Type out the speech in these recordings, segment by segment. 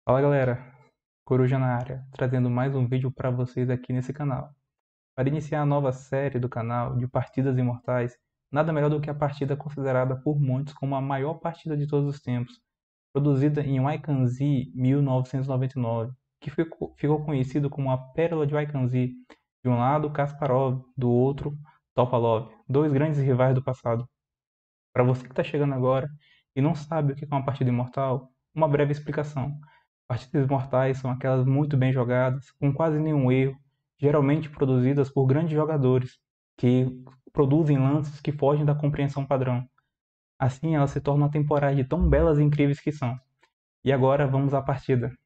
Fala galera, Coruja na área, trazendo mais um vídeo para vocês aqui nesse canal. Para iniciar a nova série do canal de partidas imortais, nada melhor do que a partida considerada por muitos como a maior partida de todos os tempos, produzida em Waikanzi 1999, que ficou conhecido como a Pérola de Waikanzi, de um lado Kasparov, do outro Topalov, dois grandes rivais do passado. Para você que está chegando agora e não sabe o que é uma partida imortal, uma breve explicação. Partidas imortais são aquelas muito bem jogadas, com quase nenhum erro, geralmente produzidas por grandes jogadores, que produzem lances que fogem da compreensão padrão. Assim, elas se tornam atemporais de tão belas e incríveis que são. E agora vamos à partida.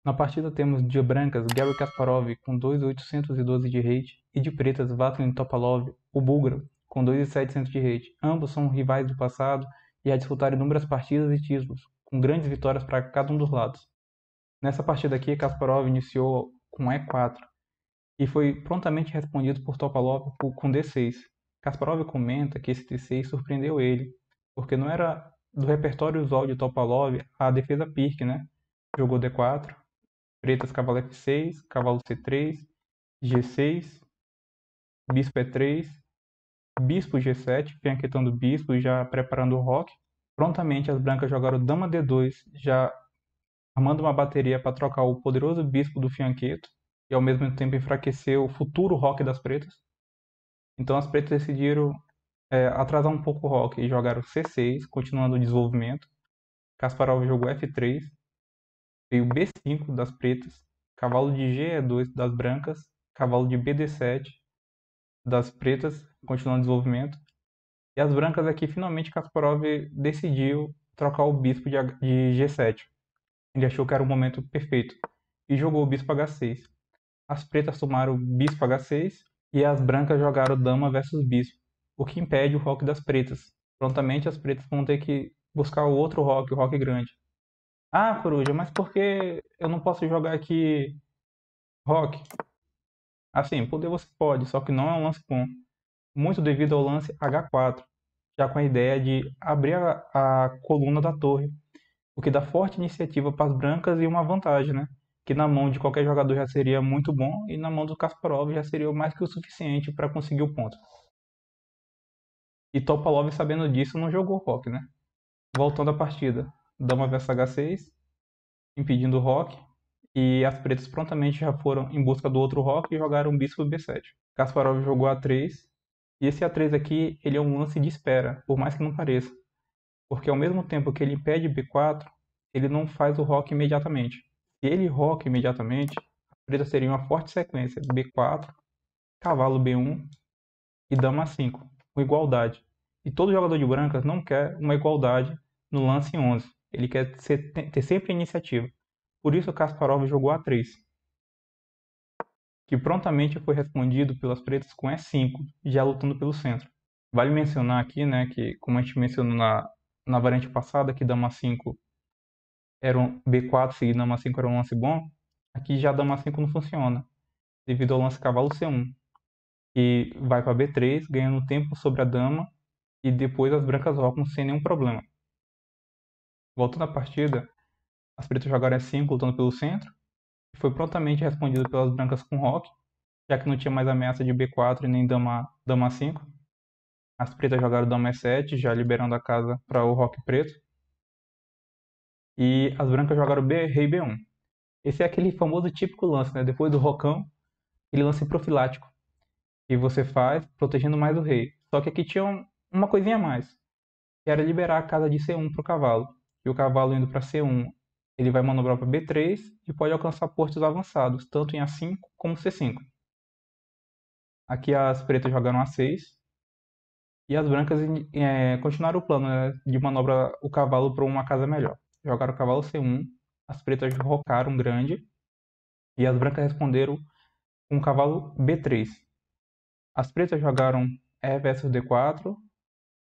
Na partida temos de brancas Garry Kasparov com 2.812 de rate e de pretas Vasilij Topalov, o búlgaro, com 2.700 de rate. Ambos são rivais do passado e a disputar inúmeras partidas e títulos, com grandes vitórias para cada um dos lados. Nessa partida aqui, Kasparov iniciou com E4 e foi prontamente respondido por Topalov com D6. Kasparov comenta que esse D6 surpreendeu ele, porque não era do repertório usual de Topalov a defesa Pirc, né? Jogou D4, pretas cavalo F6, cavalo C3, G6, bispo E3, bispo G7, fianquetando o bispo e já preparando o roque. Prontamente as brancas jogaram dama D2, já armando uma bateria para trocar o poderoso bispo do fianqueto e ao mesmo tempo enfraquecer o futuro roque das pretas. Então as pretas decidiram atrasar um pouco o roque e jogaram C6, continuando o desenvolvimento. Kasparov jogou F3, veio B5 das pretas, cavalo de G2 das brancas, cavalo de BD7 das pretas, continuando o desenvolvimento. E as brancas aqui, finalmente, Kasparov decidiu trocar o bispo de G7. Ele achou que era o momento perfeito e jogou o bispo H6. As pretas tomaram o bispo H6 e as brancas jogaram dama versus bispo, o que impede o roque das pretas. Prontamente as pretas vão ter que buscar o outro roque, o roque grande. Ah, coruja, mas por que eu não posso jogar aqui roque? Assim, poder você pode, só que não é um lance bom. Muito devido ao lance H4, já com a ideia de abrir a coluna da torre, o que dá forte iniciativa para as brancas e uma vantagem, né? Que na mão de qualquer jogador já seria muito bom e na mão do Kasparov já seria mais que o suficiente para conseguir o ponto. E Topalov, sabendo disso, não jogou roque, né? Voltando à partida, dama versus H6, impedindo o roque, e as pretas prontamente já foram em busca do outro roque e jogaram um bispo B7. Kasparov jogou A3, e esse A3 aqui, ele é um lance de espera, por mais que não pareça. Porque ao mesmo tempo que ele impede B4, ele não faz o roque imediatamente. Se ele roque imediatamente, a preta seria uma forte sequência B4, cavalo B1 e dama A5, com igualdade. E todo jogador de brancas não quer uma igualdade no lance 11. Ele quer ter sempre a iniciativa. Por isso Kasparov jogou A3, que prontamente foi respondido pelas pretas com E5, já lutando pelo centro. Vale mencionar aqui, né, que como a gente mencionou na variante passada, que dama 5 era um B4 seguido dama 5 era um lance bom, aqui já dama 5 não funciona, devido ao lance cavalo C1, que vai para B3, ganhando tempo sobre a dama, e depois as brancas rocam sem nenhum problema. Voltando à partida, as pretas jogaram E5 lutando pelo centro, e foi prontamente respondido pelas brancas com roque, já que não tinha mais ameaça de B4 e nem dama 5. As pretas jogaram dama E7, já liberando a casa para o roque preto. E as brancas jogaram rei B1. Esse é aquele famoso típico lance, né? Depois do rocão, aquele lance profilático que você faz protegendo mais o rei. Só que aqui tinha uma coisinha a mais, que era liberar a casa de C1 para o cavalo. E o cavalo indo para C1, ele vai manobrar para B3 e pode alcançar portos avançados, tanto em A5 como C5. Aqui as pretas jogaram A6 e as brancas continuaram o plano, né, de manobrar o cavalo para uma casa melhor. Jogaram o cavalo C1, as pretas rocaram grande e as brancas responderam com o cavalo B3. As pretas jogaram E versus D4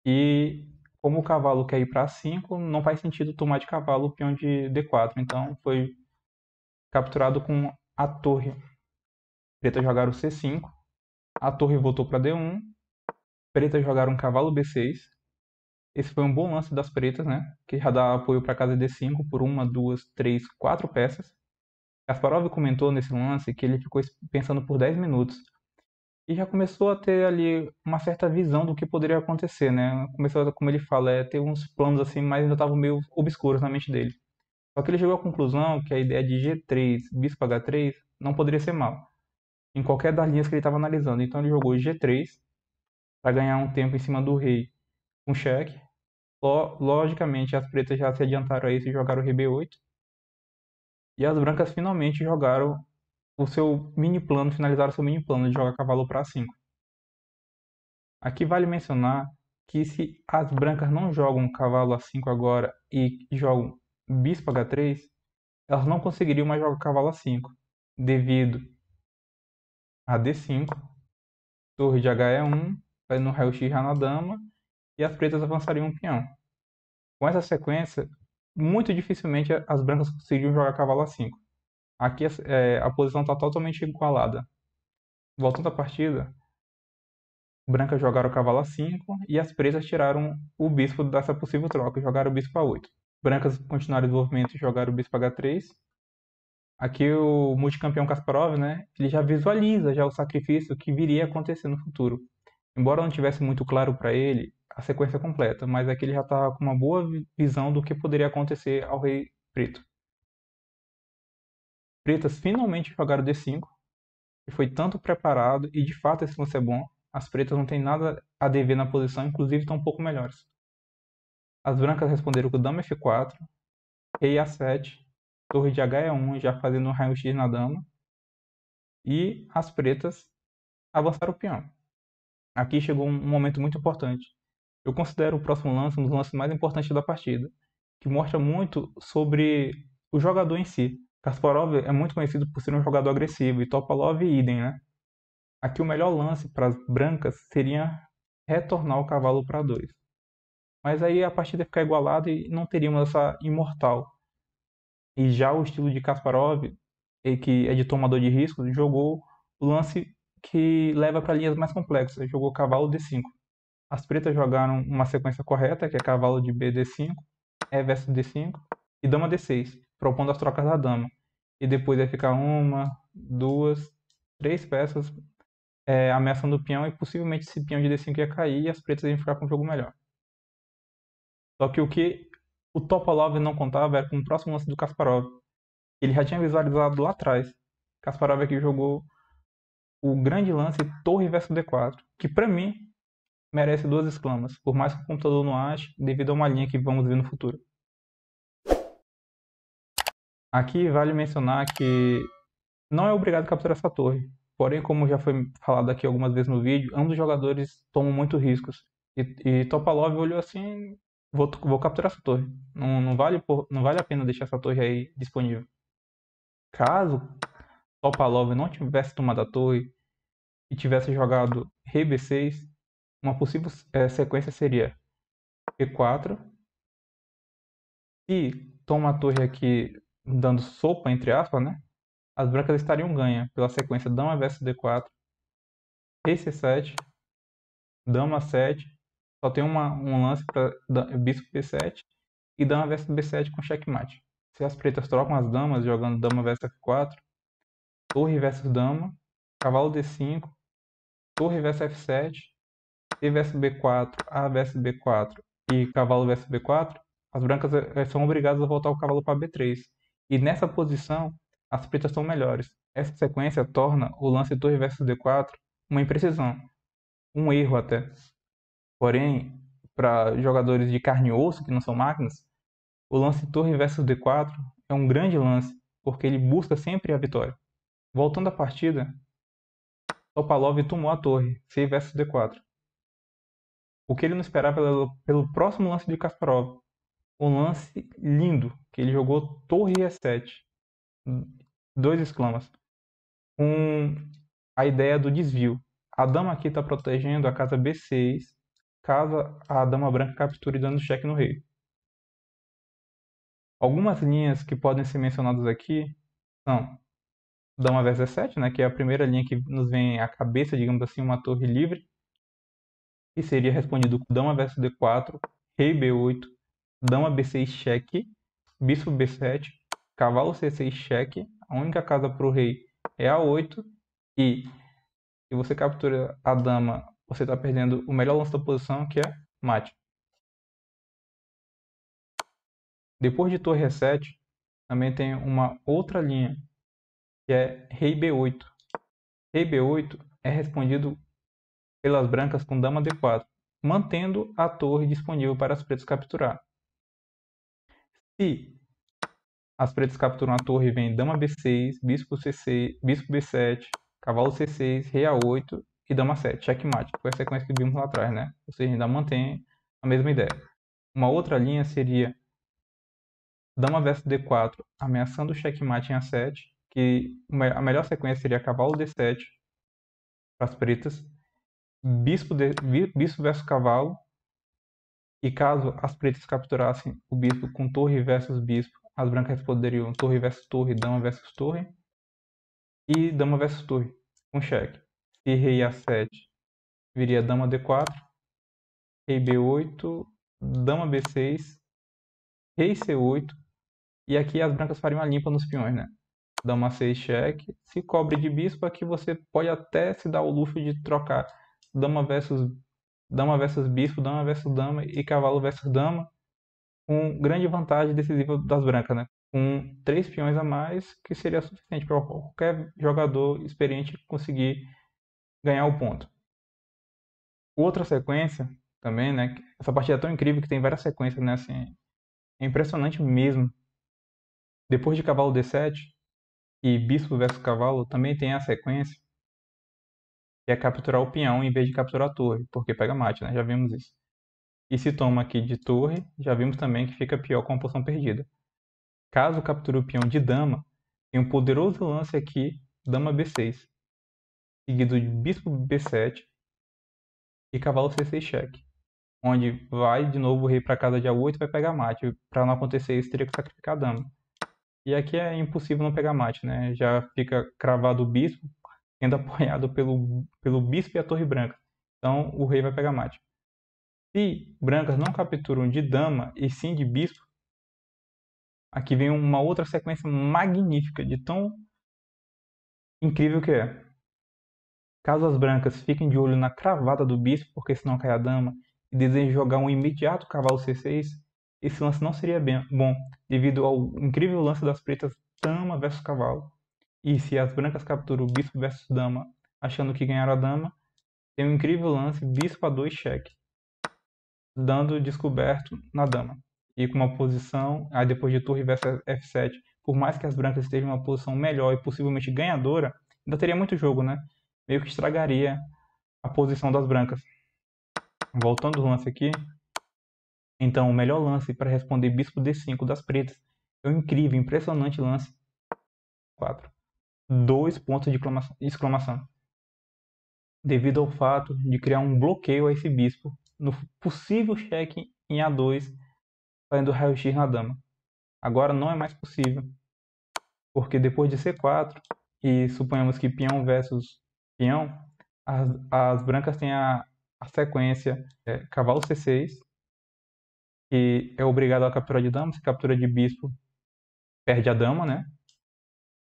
e como o cavalo quer ir para A5, não faz sentido tomar de cavalo o peão de D4. Então foi capturado com a torre. Pretas jogaram C5, a torre voltou para D1, pretas jogaram cavalo B6 Esse foi um bom lance das pretas, né? Que já dá apoio para casa D5 por uma, duas, três, quatro peças. Kasparov comentou nesse lance que ele ficou pensando por 10 minutos e já começou a ter ali uma certa visão do que poderia acontecer, né? Começou, como ele fala, ter uns planos assim, mas ainda estavam meio obscuros na mente dele. Só que ele chegou à conclusão que a ideia de G3, bispo H3, não poderia ser mal, em qualquer das linhas que ele estava analisando. Então ele jogou G3 para ganhar um tempo em cima do rei com cheque. Logicamente, as pretas já se adiantaram a isso e jogaram o rei B8. E as brancas finalmente jogaram o seu mini plano, finalizaram o seu mini plano de jogar cavalo para A5. Aqui vale mencionar que se as brancas não jogam cavalo A5 agora e jogam bispo H3, elas não conseguiriam mais jogar cavalo A5, devido a D5, torre de H1, no raio-x já na dama, e as pretas avançariam um peão. Com essa sequência, muito dificilmente as brancas conseguiriam jogar cavalo A5. Aqui a posição está totalmente igualada. Voltando à partida, brancas jogaram o cavalo A5 e as pretas tiraram o bispo dessa possível troca e jogaram o bispo A8. Brancas continuaram o desenvolvimento e jogaram o bispo H3. Aqui o multicampeão Kasparov, né, ele já visualiza já o sacrifício que viria a acontecer no futuro. Embora não tivesse muito claro para ele a sequência completa, mas aqui ele já estava com uma boa visão do que poderia acontecer ao rei preto. Pretas finalmente jogaram D5, que foi tanto preparado e de fato esse lance é bom. As pretas não têm nada a dever na posição, inclusive estão um pouco melhores. As brancas responderam com dama F4, rei A7, torre de H1 já fazendo um raio-x na dama. E as pretas avançaram o peão. Aqui chegou um momento muito importante. Eu considero o próximo lance um dos lances mais importantes da partida, que mostra muito sobre o jogador em si. Kasparov é muito conhecido por ser um jogador agressivo e Topalov idem, né? Aqui o melhor lance para as brancas seria retornar o cavalo para 2. Mas aí a partida ia ficar igualada e não teríamos essa imortal. E já o estilo de Kasparov, que é de tomador de riscos, jogou o lance que leva para linhas mais complexas. Jogou cavalo D5. As pretas jogaram uma sequência correta, que é cavalo de B D5, E versus D5 e dama D6, propondo as trocas da dama. E depois ia ficar uma, duas, três peças ameaçando o peão e possivelmente esse peão de D5 ia cair e as pretas iam ficar com um jogo melhor. Só que o que o Topalov não contava era com o próximo lance do Kasparov. Ele já tinha visualizado lá atrás. Kasparov aqui jogou o grande lance torre versus D4, que para mim merece duas exclamas, por mais que o computador não ache, devido a uma linha que vamos ver no futuro. Aqui vale mencionar que não é obrigado a capturar essa torre, porém, como já foi falado aqui algumas vezes no vídeo, ambos os jogadores tomam muitos riscos. E Topalov olhou assim, vou capturar essa torre, não vale a pena deixar essa torre aí disponível. Caso Topalov não tivesse tomado a torre e tivesse jogado rei B6, uma possível sequência seria E4. Se toma a torre aqui dando sopa, entre aspas, né? As brancas estariam ganhas pela sequência dama versus D4, rei C7, dama 7. Só tem um lance para bispo B7 e dama versus B7 com checkmate. Se as pretas trocam as damas jogando dama versus F4, torre versus dama, cavalo D5, torre versus F7, C versus B4, A versus B4 e cavalo versus B4, as brancas são obrigadas a voltar o cavalo para B3. E nessa posição, as pretas são melhores. Essa sequência torna o lance torre versus D4 uma imprecisão, um erro até. Porém, para jogadores de carne e osso, que não são máquinas, o lance torre versus D4 é um grande lance, porque ele busca sempre a vitória. Voltando à partida, Topalov tomou a torre, C versus D4. O que ele não esperava pelo próximo lance de Kasparov. Um lance lindo, que ele jogou torre E7. Dois exclamas. Com a ideia do desvio. A dama aqui está protegendo a casa B6, caso a dama branca capture dando cheque no rei. Algumas linhas que podem ser mencionadas aqui são dama versus E7, né, que é a primeira linha que nos vem à cabeça, digamos assim, uma torre livre, que seria respondido com dama versus D4, rei B8, dama B6 cheque, bispo B7, cavalo C6 cheque. A única casa para o rei é A8 e se você captura a dama, você está perdendo o melhor lance da posição, que é mate. Depois de torre E7, também tem uma outra linha, que é rei B8. Rei B8 é respondido pelas brancas com dama D4, mantendo a torre disponível para as pretas capturar. Se as pretas capturam a torre e vem dama B6, bispo C6, bispo B7, cavalo C6, rei A8 e dama 7, checkmate, que foi a sequência que vimos lá atrás, né? Ou seja, ainda mantém a mesma ideia. Uma outra linha seria dama versus D4, ameaçando o checkmate em A7, que a melhor sequência seria cavalo D7 para as pretas, bispo versus cavalo, e caso as pretas capturassem o bispo com torre versus bispo, as brancas responderiam torre versus torre, dama versus torre, e dama versus torre, com cheque. Se rei A7, viria dama D4, rei B8, dama B6, rei C8, e aqui as brancas fariam a limpa nos peões, né? Dama 6 cheque. Se cobre de bispo, aqui você pode até se dar o luxo de trocar dama versus bispo, dama versus dama e cavalo versus dama, com grande vantagem decisiva das brancas, né? Com 3 peões a mais, que seria suficiente para qualquer jogador experiente conseguir ganhar o ponto. Outra sequência também, né? Essa partida é tão incrível que tem várias sequências, né? Assim, é impressionante mesmo. Depois de cavalo D7 e bispo versus cavalo, também tem a sequência que é capturar o peão em vez de capturar a torre, porque pega mate, né? Já vimos isso. E se toma aqui de torre, já vimos também que fica pior com a posição perdida. Caso capture o peão de dama, tem um poderoso lance aqui, dama B6, seguido de bispo B7 e cavalo C6 cheque, onde vai de novo o rei para casa de A8 e vai pegar mate. Para não acontecer isso, teria que sacrificar a dama. E aqui é impossível não pegar mate, né? Já fica cravado o bispo, sendo apoiado pelo bispo e a torre branca. Então o rei vai pegar mate. Se brancas não capturam de dama e sim de bispo, aqui vem uma outra sequência magnífica, de tão incrível que é. Caso as brancas fiquem de olho na cravada do bispo, porque senão cai a dama, e desejem jogar um imediato cavalo C6, esse lance não seria bom, devido ao incrível lance das pretas dama versus cavalo. E se as brancas capturam o bispo versus dama, achando que ganharam a dama, tem um incrível lance bispo A2 cheque, dando descoberto na dama. E com uma posição, aí depois de torre versus F7, por mais que as brancas estejam em uma posição melhor e possivelmente ganhadora, ainda teria muito jogo, né? Meio que estragaria a posição das brancas. Voltando ao lance aqui, então o melhor lance para responder bispo D5 das pretas é o incrível, impressionante lance 4. 2 pontos de exclamação. Devido ao fato de criar um bloqueio a esse bispo no possível cheque em A2, fazendo raio-x na dama. Agora não é mais possível, porque depois de C4, e suponhamos que peão versus peão, as brancas têm a sequência cavalo C6, que é obrigado a captura de dama. Se captura de bispo, perde a dama, né?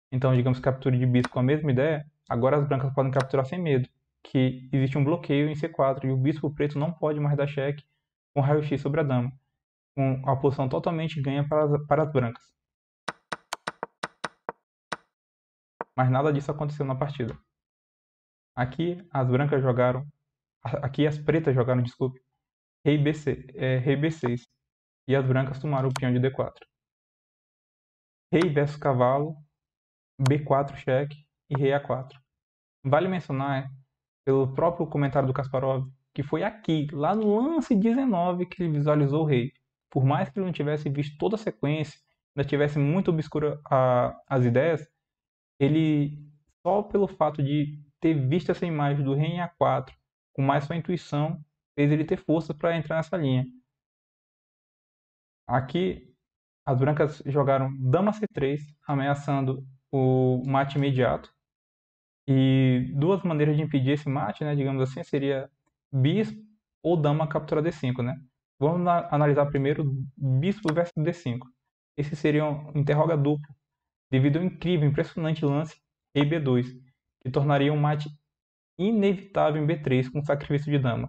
Então, digamos que captura de bispo com a mesma ideia, agora as brancas podem capturar sem medo, que existe um bloqueio em C4 e o bispo preto não pode mais dar cheque com raio-x sobre a dama, com a posição totalmente ganha para as brancas. Mas nada disso aconteceu na partida. Aqui as pretas jogaram, desculpe, rei B6 e as brancas tomaram o peão de D4. Rei versus cavalo, B4 cheque e rei A4. Vale mencionar, pelo próprio comentário do Kasparov, que foi aqui, lá no lance 19, que ele visualizou o rei. Por mais que ele não tivesse visto toda a sequência, ainda tivesse muito obscura as ideias, ele, só pelo fato de ter visto essa imagem do rei em A4, com mais sua intuição, fez ele ter força para entrar nessa linha. Aqui, as brancas jogaram dama C3, ameaçando o mate imediato. E duas maneiras de impedir esse mate, né, digamos assim, seria bispo ou dama captura D5, né? Vamos analisar primeiro bispo versus D5. Esse seria um interroga duplo, devido ao incrível, impressionante lance rei B2, que tornaria um mate inevitável em B3 com sacrifício de dama.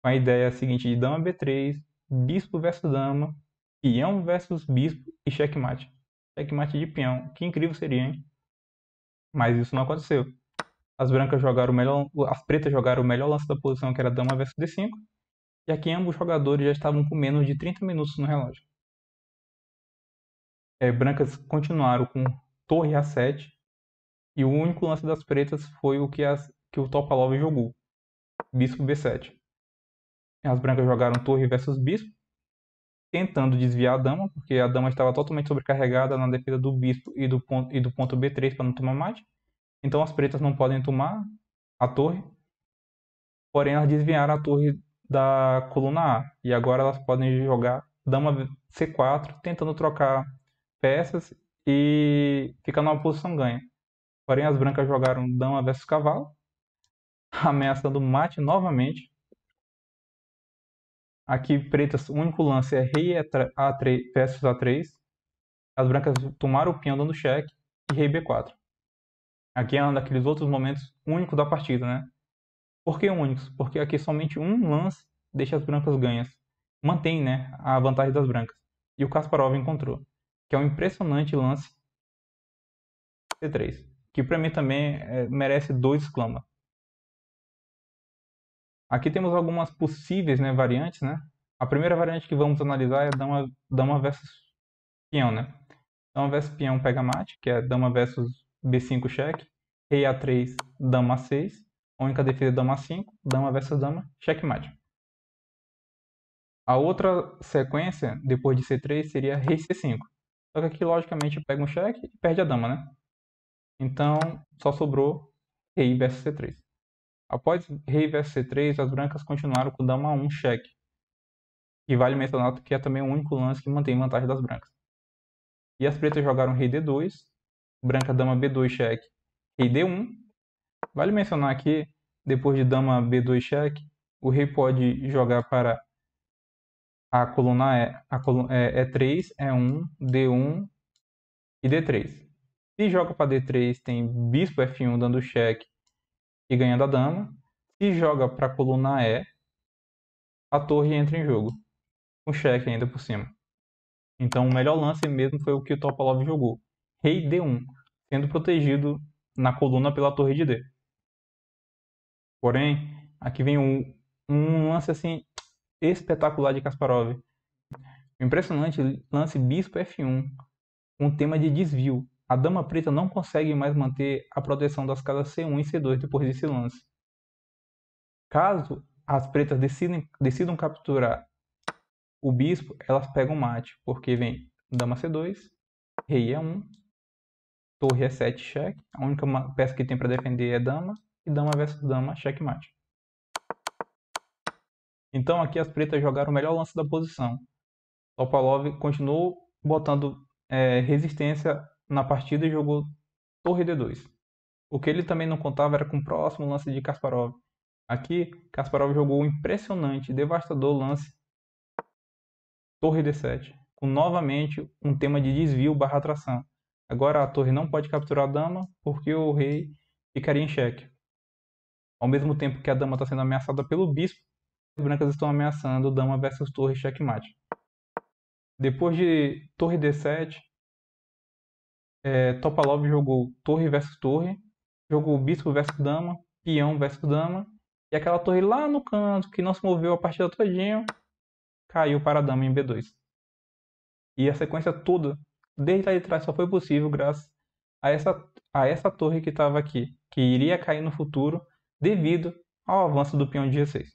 Com a ideia seguinte de dama B3, bispo versus dama, peão versus bispo e checkmate. Checkmate de peão. Que incrível seria, hein? Mas isso não aconteceu. As brancas jogaram o melhor, as pretas jogaram o melhor lance da posição, que era dama versus D5, e aqui ambos os jogadores já estavam com menos de 30 minutos no relógio. Brancas continuaram com torre A7, e o único lance das pretas foi o que o Topalov jogou, bispo B7. As brancas jogaram torre versus bispo, tentando desviar a dama, porque a dama estava totalmente sobrecarregada na defesa do bispo e do ponto B3 para não tomar mate. Então as pretas não podem tomar a torre, porém elas desviaram a torre da coluna A. E agora elas podem jogar dama C4, tentando trocar peças e ficar numa posição ganha. Porém as brancas jogaram dama versus cavalo, ameaçando mate novamente. Aqui pretas, o único lance é rei A3 versus A3. As brancas tomaram o peão dando cheque e rei B4. Aqui é um daqueles outros momentos únicos da partida, né? Por que únicos? Porque aqui somente um lance deixa as brancas ganhas. Mantém, né, a vantagem das brancas. E o Kasparov encontrou. Que é um impressionante lance C3. Que para mim também merece 2 exclama. Aqui temos algumas possíveis, né, variantes, né? A primeira variante que vamos analisar é dama versus peão, né? Dama versus peão pega mate, que é dama versus B5 cheque. Rei A3, dama A6. A única defesa é dama A5, dama versus dama, checkmate. A outra sequência, depois de C3, seria rei C5. Só que aqui, logicamente, pega um cheque e perde a dama, né? Então, só sobrou rei versus C3. Após rei versus C3, as brancas continuaram com dama 1 cheque. E vale mencionar que é também o único lance que mantém vantagem das brancas. E as pretas jogaram rei D2, branca dama B2 cheque, rei D1. Vale mencionar aqui, depois de dama B2 cheque, o rei pode jogar para a coluna E3, E1, D1 e D3. Se joga para D3, tem bispo F1 dando cheque e ganhando a dama. Se joga para a coluna E, a torre entra em jogo, com cheque ainda por cima. Então o melhor lance mesmo foi o que o Topalov jogou, rei D1, sendo protegido na coluna pela torre de D. Porém, aqui vem um lance assim espetacular de Kasparov. O impressionante lance bispo F1, um tema de desvio. A dama preta não consegue mais manter a proteção das casas C1 e C2 depois desse lance. Caso as pretas decidam capturar o bispo, elas pegam mate, porque vem dama C2, rei E1, torre E7 cheque, a única peça que tem para defender é dama, e dama versus dama, checkmate. Então aqui as pretas jogaram o melhor lance da posição. Topalov continuou botando resistência na partida e jogou torre D2. O que ele também não contava era com o próximo lance de Kasparov. Aqui, Kasparov jogou um impressionante, devastador lance torre D7, com novamente um tema de desvio barra atração. Agora a torre não pode capturar a dama porque o rei ficaria em xeque. Ao mesmo tempo que a dama está sendo ameaçada pelo bispo, as brancas estão ameaçando dama versus torre checkmate. Depois de torre D7, Topalov jogou torre versus torre, jogou bispo versus dama, peão versus dama, e aquela torre lá no canto, que não se moveu a partida todinha, caiu para a dama em B2. E a sequência toda, desde lá de trás, só foi possível graças a essa torre que estava aqui, que iria cair no futuro devido ao avanço do peão de G6.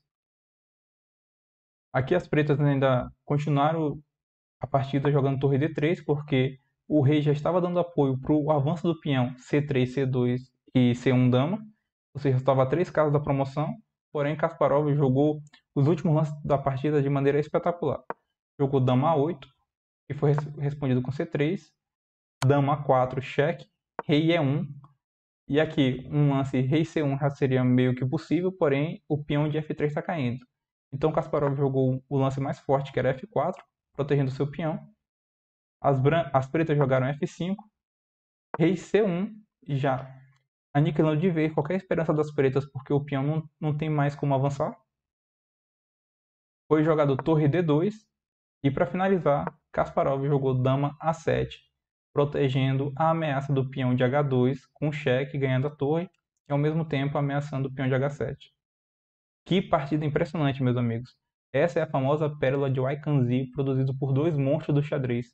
Aqui as pretas ainda continuaram a partida jogando torre D3, porque o rei já estava dando apoio para o avanço do peão C3, C2 e C1 dama, ou seja, estava a 3 casas da promoção, porém Kasparov jogou os últimos lances da partida de maneira espetacular. Jogou dama A8, que foi respondido com C3, dama A4, cheque, rei E1, e aqui um lance rei C1 já seria meio que possível, porém o peão de F3 está caindo. Então Kasparov jogou o lance mais forte, que era F4, protegendo seu peão. As pretas jogaram F5, rei C1, já aniquilando de vez qualquer esperança das pretas, porque o peão não tem mais como avançar. Foi jogado torre D2, e para finalizar, Kasparov jogou dama A7, protegendo a ameaça do peão de H2 com cheque ganhando a torre e ao mesmo tempo ameaçando o peão de H7. Que partida impressionante, meus amigos. Essa é a famosa pérola de Wai-Kanzi, produzido por dois monstros do xadrez.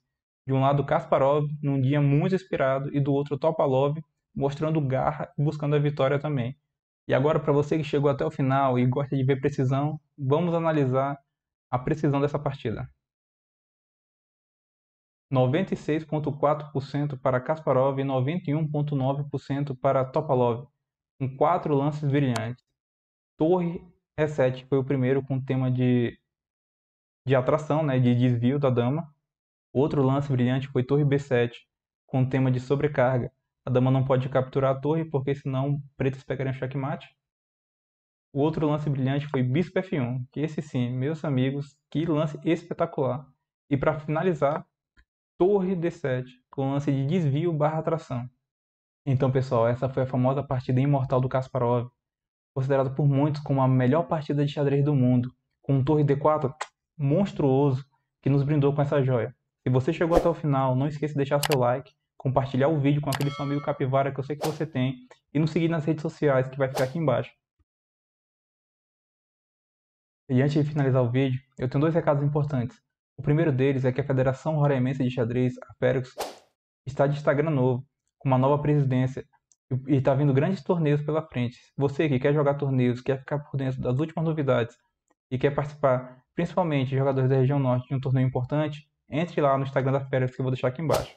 De um lado Kasparov, num dia muito inspirado, e do outro Topalov, mostrando garra e buscando a vitória também. E agora, para você que chegou até o final e gosta de ver precisão, vamos analisar a precisão dessa partida. 96,4% para Kasparov e 91,9% para Topalov, com 4 lances brilhantes. Torre E7 foi o primeiro com tema de atração, né, de desvio da dama. Outro lance brilhante foi Torre B7, com tema de sobrecarga. A dama não pode capturar a torre, porque senão pretos pegariam checkmate. O outro lance brilhante foi Bispo F1, que esse sim, meus amigos, que lance espetacular. E para finalizar, Torre D7, com lance de desvio barra atração. Então, pessoal, essa foi a famosa partida imortal do Kasparov, considerada por muitos como a melhor partida de xadrez do mundo, com um Torre D4 monstruoso que nos brindou com essa joia. Se você chegou até o final, não esqueça de deixar seu like, compartilhar o vídeo com aquele seu amigo capivara que eu sei que você tem e nos seguir nas redes sociais que vai ficar aqui embaixo. E antes de finalizar o vídeo, eu tenho 2 recados importantes. O primeiro deles é que a Federação Roraimense de Xadrez, a FERX, está de Instagram novo, com uma nova presidência, e está vindo grandes torneios pela frente. Você que quer jogar torneios, quer ficar por dentro das últimas novidades e quer participar, principalmente de jogadores da região norte, de um torneio importante, entre lá no Instagram da FERX que eu vou deixar aqui embaixo.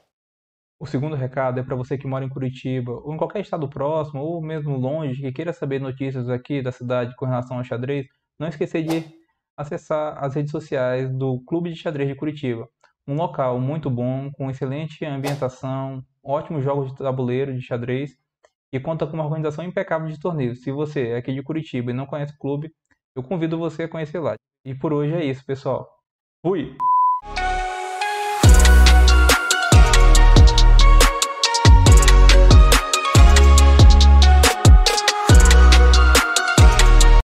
O segundo recado é para você que mora em Curitiba, ou em qualquer estado próximo, ou mesmo longe, que queira saber notícias aqui da cidade com relação ao xadrez, não esquecer de acessar as redes sociais do Clube de Xadrez de Curitiba. Um local muito bom, com excelente ambientação, ótimos jogos de tabuleiro de xadrez e conta com uma organização impecável de torneios. Se você é aqui de Curitiba e não conhece o clube, eu convido você a conhecer lá. E por hoje é isso, pessoal. Fui!